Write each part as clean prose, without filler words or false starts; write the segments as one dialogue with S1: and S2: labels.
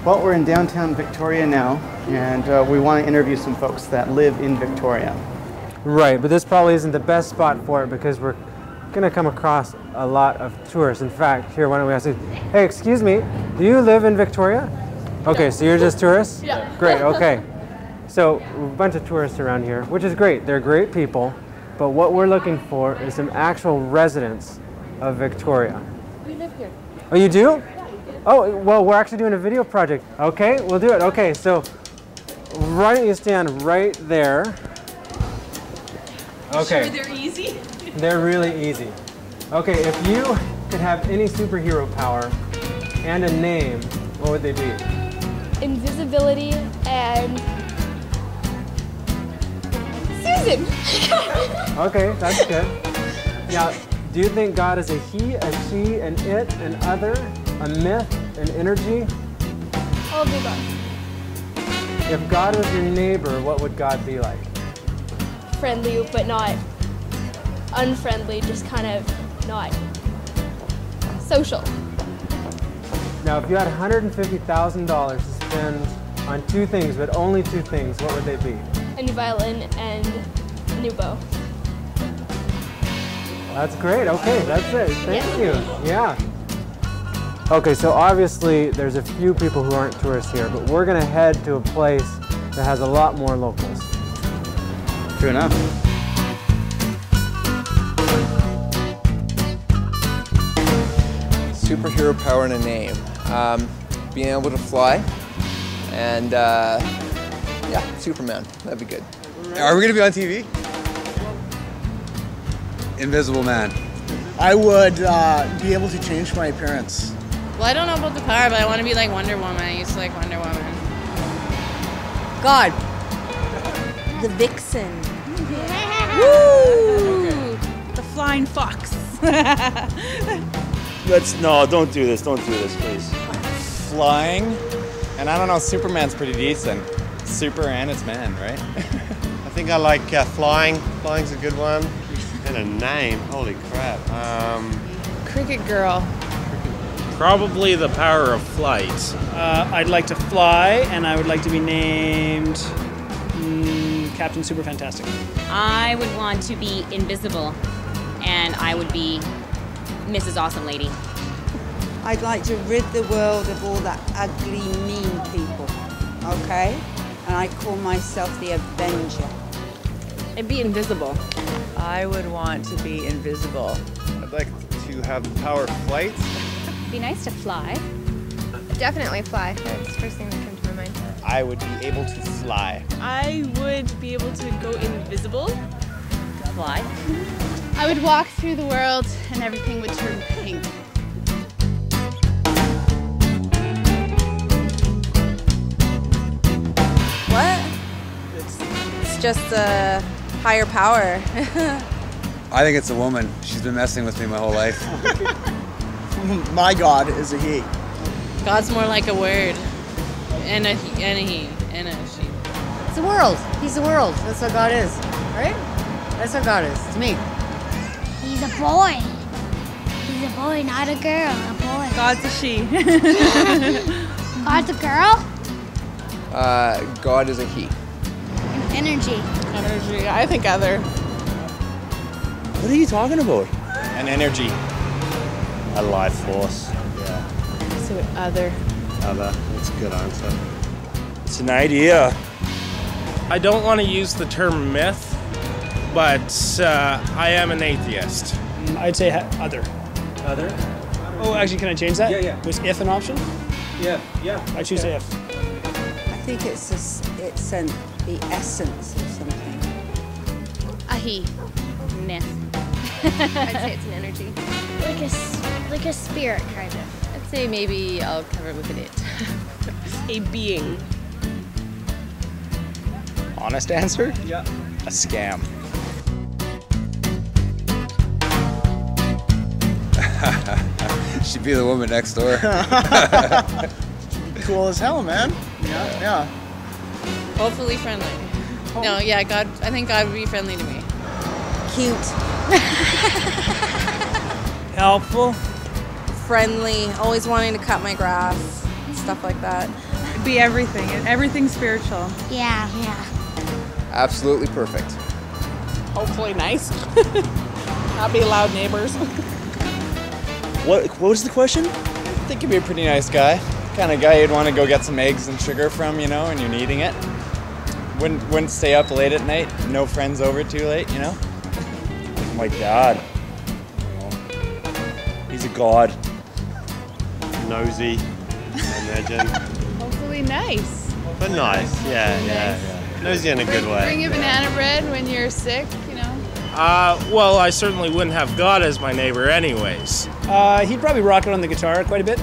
S1: Well, we're in downtown Victoria now, and we want to interview some folks that live in Victoria.
S2: Right, but this probably isn't the best spot for it because we're going to come across a lot of tourists. In fact, here, why don't we ask you, hey, excuse me, do you live in Victoria? Okay, so you're just tourists?
S3: Yeah.
S2: Great, okay. So, a bunch of tourists around here, which is great. They're great people, but what we're looking for is some actual residents of Victoria.
S3: We live here.
S2: Oh, you do? Oh, well, we're actually doing a video project. Okay, we'll do it. Okay, so why don't you stand right there? Okay.
S3: Sure they're easy?
S2: They're really easy. Okay, if you could have any superhero power and a name, what would they be?
S4: Invisibility and Susan.
S2: Okay, that's good. Now, do you think God is a he, a she, an it, an other, a myth, an energy?
S4: All of the above.
S2: If God was your neighbor, what would God be like?
S4: Friendly, but not unfriendly, just kind of not social.
S2: Now, if you had $150,000 to spend on two things, but only two things, what would they be?
S4: A new violin and a new bow.
S2: That's great. Okay, that's it. Thank you. Yeah. Okay, so obviously there's a few people who aren't tourists here, but we're going to head to a place that has a lot more locals.
S1: True enough.
S5: Superhero power and a name. Being able to fly and yeah, Superman. That'd be good.
S6: Are we going to be on TV? Invisible Man.
S7: I would be able to change my appearance.
S3: Well, I don't know about the power, but I want to be like Wonder Woman. I used to like Wonder Woman.
S8: God. The Vixen.
S3: Woo! The Flying Fox.
S9: No, don't do this, please.
S10: Flying, and I don't know, Superman's pretty decent. Super and it's man, right?
S9: I think I like flying. Flying's a good one. And a name, holy crap.
S3: Cricket Girl.
S11: Probably the power of flight.
S12: I'd like to fly, and I would like to be named Captain Super Fantastic.
S13: I would want to be invisible, and I would be Mrs. Awesome Lady.
S8: I'd like to rid the world of all that ugly, mean people, okay? And I call myself the Avenger.
S3: I'd be invisible.
S14: I would want to be invisible.
S10: I'd like to have the power of flight.
S13: It'd be nice to fly.
S4: Definitely fly. That's the first thing that comes to my mind.
S10: I would be able to fly.
S3: I would be able to go invisible.
S13: Fly.
S4: I would walk through the world and everything would turn pink.
S8: What? It's just a higher power.
S6: I think it's a woman. She's been messing with me my whole life.
S7: My God is a he.
S3: God's more like a word. And a he, and a she.
S14: It's the world. He's the world. That's what God is, right? That's what God is to me.
S4: He's a boy. He's a boy, not a girl. A boy.
S3: God's a she.
S4: God's a girl?
S5: God is a he.
S4: Energy.
S3: Energy. I think other.
S6: What are you talking about?
S10: An energy.
S9: A life force.
S3: Yeah. So other.
S9: Other. That's a good answer. It's an idea.
S11: I don't want to use the term myth, but I am an atheist.
S12: I'd say other.
S2: Other?
S12: Oh, actually, can I change that?
S2: Yeah, yeah.
S12: Was if an option?
S2: Yeah, yeah.
S12: I choose if.
S8: I think it's the essence of something.
S3: A he.
S13: Myth.
S3: I'd say it's an energy.
S4: Like a spirit, kind of.
S3: I'd say maybe I'll cover it with an it. A being.
S10: Honest answer?
S2: Yeah.
S10: A scam.
S6: She'd be the woman next door.
S7: Cool as hell, man. Yeah.
S3: Hopefully friendly. No, yeah, God. I think God would be friendly to me.
S8: Cute.
S12: Helpful.
S8: Friendly. Always wanting to cut my grass.
S15: stuff like that.
S16: Be everything. Everything spiritual.
S4: Yeah, yeah.
S5: Absolutely perfect.
S17: Hopefully nice. Not be loud neighbors.
S10: What was the question? I think he'd be a pretty nice guy. Kind of guy you'd want to go get some eggs and sugar from, you know, and you're needing it. Wouldn't stay up late at night. No friends over too late, you know.
S18: My dad. He's a god.
S9: Nosy, I imagine.
S16: Hopefully nice.
S9: But nice, yeah. Nosy in a good way.
S16: Bring you banana bread when you're sick, you know.
S11: Well, I certainly wouldn't have God as my neighbor anyways.
S12: He'd probably rock it on the guitar quite a bit,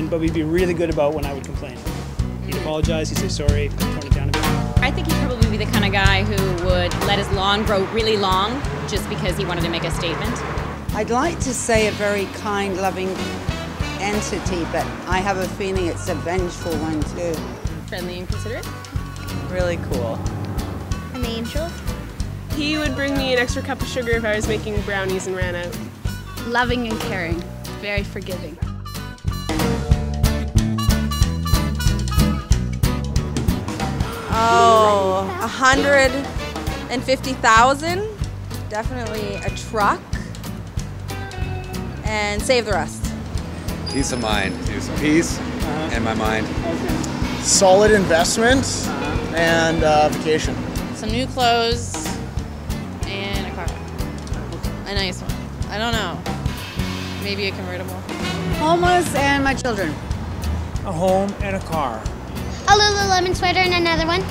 S12: but he'd be really good about when I would complain. He'd apologize, he'd say sorry, tone it down a bit.
S13: I think he'd probably be the kind of guy who would let his lawn grow really long just because he wanted to make a statement.
S8: I'd like to say a very kind, loving entity, but I have a feeling it's a vengeful one too.
S3: Friendly and considerate.
S15: Really cool.
S4: An angel.
S19: He would bring me an extra cup of sugar if I was making brownies and ran out.
S16: Loving and caring. Very forgiving.
S15: Oh, 150,000. Definitely a truck. And save the rest.
S6: Peace of mind. Peace in my mind.
S7: Solid investment and vacation.
S3: Some new clothes and a car. A nice one. I don't know. Maybe a convertible.
S14: Homeless and my children.
S2: A home and a car.
S4: A Lululemon sweater and another one.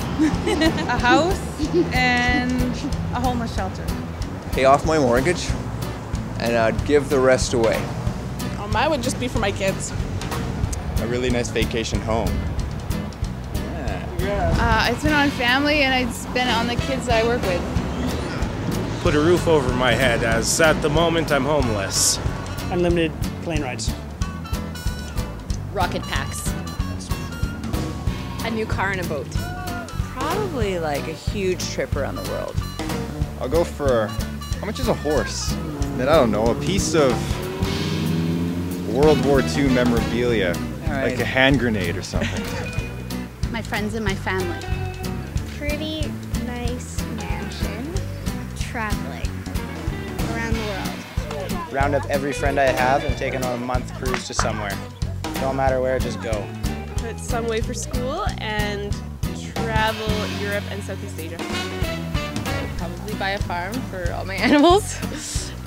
S16: A house and a homeless shelter.
S5: Pay off my mortgage, and I'd give the rest away.
S17: Mine would just be for my kids.
S10: A really nice vacation home.
S16: I'd spend it on family and I'd spend it on the kids that I work with.
S11: Put a roof over my head, as at the moment I'm homeless.
S12: Unlimited plane rides.
S13: Rocket packs.
S15: A new car and a boat. Probably like a huge trip around the world.
S10: I'll go for, how much is a horse? Then I don't know, a piece of World War II memorabilia, like a hand grenade or something.
S16: My friends and my family.
S4: Pretty nice mansion. Traveling around the world.
S1: Round up every friend I have and take on a month cruise to somewhere. Don't matter where, just go.
S19: Put some away for school and travel Europe and Southeast Asia.
S3: Probably buy a farm for all my animals.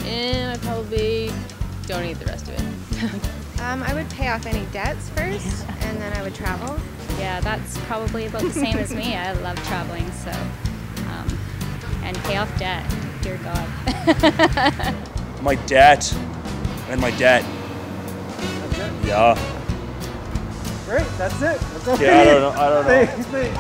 S3: And I'd probably donate the rest of it.
S4: I would pay off any debts first, and then I would travel.
S13: Yeah, that's probably about the same as me. I love traveling, so, and pay off debt, dear God.
S18: My debt. And my debt.
S2: That's it?
S18: Yeah.
S2: Great, that's it. That's okay.
S18: Yeah, I don't know.
S2: Thanks, mate.